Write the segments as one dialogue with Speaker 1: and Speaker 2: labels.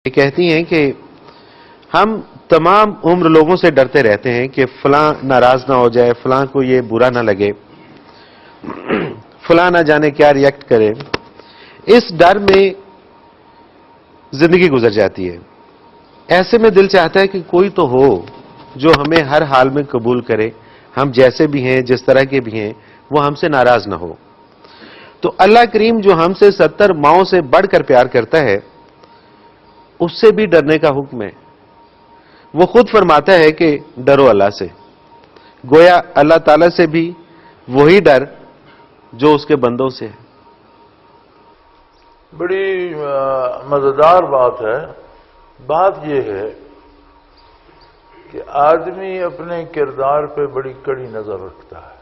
Speaker 1: یہ کہتی ہیں کہ ہم تمام عمر لوگوں سے ڈرتے رہتے ہیں کہ فلاں ناراض نہ ہو جائے، فلاں کو یہ برا نہ لگے، فلاں نہ جانے کیا ریئیکٹ کرے. اس ڈر میں زندگی گزر جاتی ہے. ایسے میں دل چاہتا ہے کہ کوئی تو ہو جو ہمیں ہر حال میں قبول کرے، ہم جیسے بھی ہیں، جس طرح کے بھی ہیں، وہ ہم سے ناراض نہ ہو. تو اللہ کریم جو ہم سے 70 ماؤں سے بڑھ کر پیار کرتا ہے، اس سے بھی ڈرنے کا حکم ہے. وہ خود فرماتا ہے کہ ڈرو اللہ سے. گویا اللہ تعالی سے بھی وہی ڈر جو اس کے بندوں سے ہے.
Speaker 2: بڑی مزیدار بات ہے. بات یہ ہے کہ آدمی اپنے کردار پہ بڑی کڑی نظر رکھتا ہے،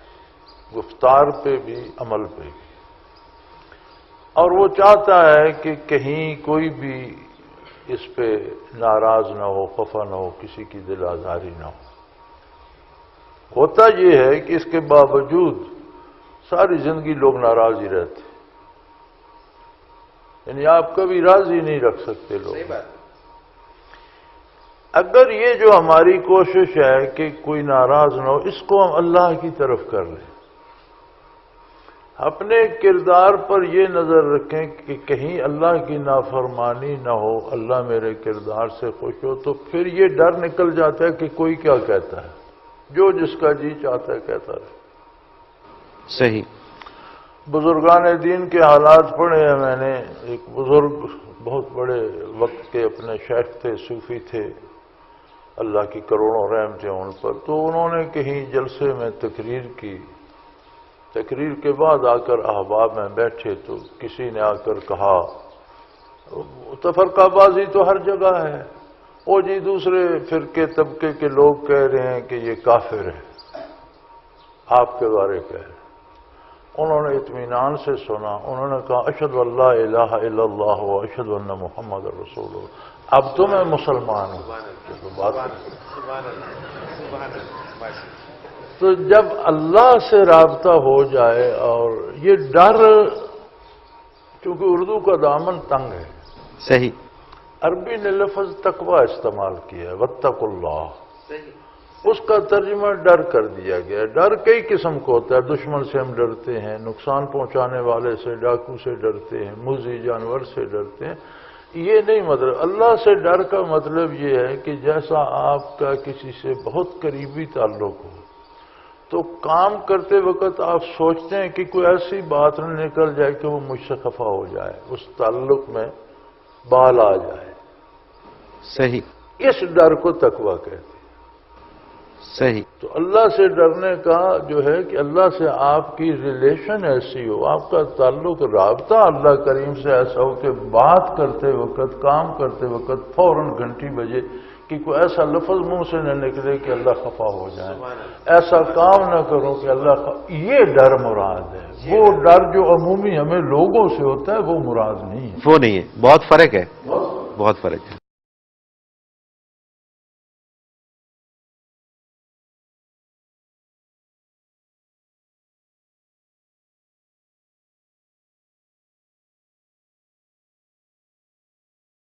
Speaker 2: گفتار پہ بھی، عمل پہ بھی، اور وہ چاہتا ہے کہ کہیں کوئی بھی اس پہ ناراض نہ ہو، خفا نہ ہو، کسی کی دل آزاری نہ ہو. ہوتا یہ ہے کہ اس کے باوجود ساری زندگی لوگ ناراض ہی رہتے، یعنی آپ کبھی راضی نہیں رکھ سکتے لوگ. اگر یہ جو ہماری کوشش ہے کہ کوئی ناراض نہ ہو، اس کو ہم اللہ کی طرف کر لیں، اپنے کردار پر یہ نظر رکھیں کہ کہیں اللہ کی نافرمانی نہ ہو، اللہ میرے کردار سے خوش ہو، تو پھر یہ ڈر نکل جاتا ہے کہ کوئی کیا کہتا ہے، جو جس کا جی چاہتا ہے کہتا رہے.
Speaker 1: صحیح.
Speaker 2: بزرگان دین کے حالات پڑھے ہیں میں نے. ایک بزرگ بہت بڑے وقت کے اپنے شیخ تھے، صوفی تھے، اللہ کی کروڑوں رحم تھے ان پر. تو انہوں نے کہیں جلسے میں تقریر کی. تقریر کے بعد آ کر احباب میں بیٹھے تو کسی نے آ کر کہا، تفرقہ بازی تو ہر جگہ ہے، وہ جی دوسرے فرقے طبقے کے لوگ کہہ رہے ہیں کہ یہ کافر ہے، آپ کے بارے کہہ رہے ہیں. انہوں نے اطمینان سے سنا. انہوں نے کہا اشہد ان لا الہ الا اللہ و اشہد ان محمد رسول اللہ. اب تو میں مسلمان ہوں. تو جب اللہ سے رابطہ ہو جائے، اور یہ ڈر، چونکہ اردو کا دامن تنگ ہے.
Speaker 1: صحیح.
Speaker 2: عربی نے لفظ تقوی استعمال کیا ہے، واتقوا اللہ. اس کا ترجمہ ڈر کر دیا گیا. ڈر کئی قسم کا ہوتا ہے. دشمن سے ہم ڈرتے ہیں، نقصان پہنچانے والے سے، ڈاکو سے ڈرتے ہیں، موذی جانور سے ڈرتے ہیں. یہ نہیں مطلب. اللہ سے ڈر کا مطلب یہ ہے کہ جیسا آپ کا کسی سے بہت قریبی تعلق ہو، تو کام کرتے وقت آپ سوچتے ہیں کہ کوئی ایسی بات نہ نکل جائے کہ وہ مجھ سے خفا ہو جائے، اس تعلق میں بال آ جائے.
Speaker 1: صحیح.
Speaker 2: اس ڈر کو تقوی کہتے ہیں.
Speaker 1: صحیح.
Speaker 2: تو اللہ سے ڈرنے کا جو ہے کہ اللہ سے آپ کی ریلیشن ایسی ہو، آپ کا تعلق، رابطہ اللہ کریم سے ایسا ہو کہ بات کرتے وقت، کام کرتے وقت فوراً گھنٹی بجے کہ کوئی ایسا لفظ منہ سے نہ نکلے کہ اللہ خفا ہو جائے، ایسا کام نہ کرو کہ اللہ یہ ڈر مراد ہے. وہ ڈر جو عمومی ہمیں لوگوں سے ہوتا ہے وہ مراد نہیں ہے.
Speaker 1: وہ نہیں ہے. بہت فرق ہے. بہت فرق ہے.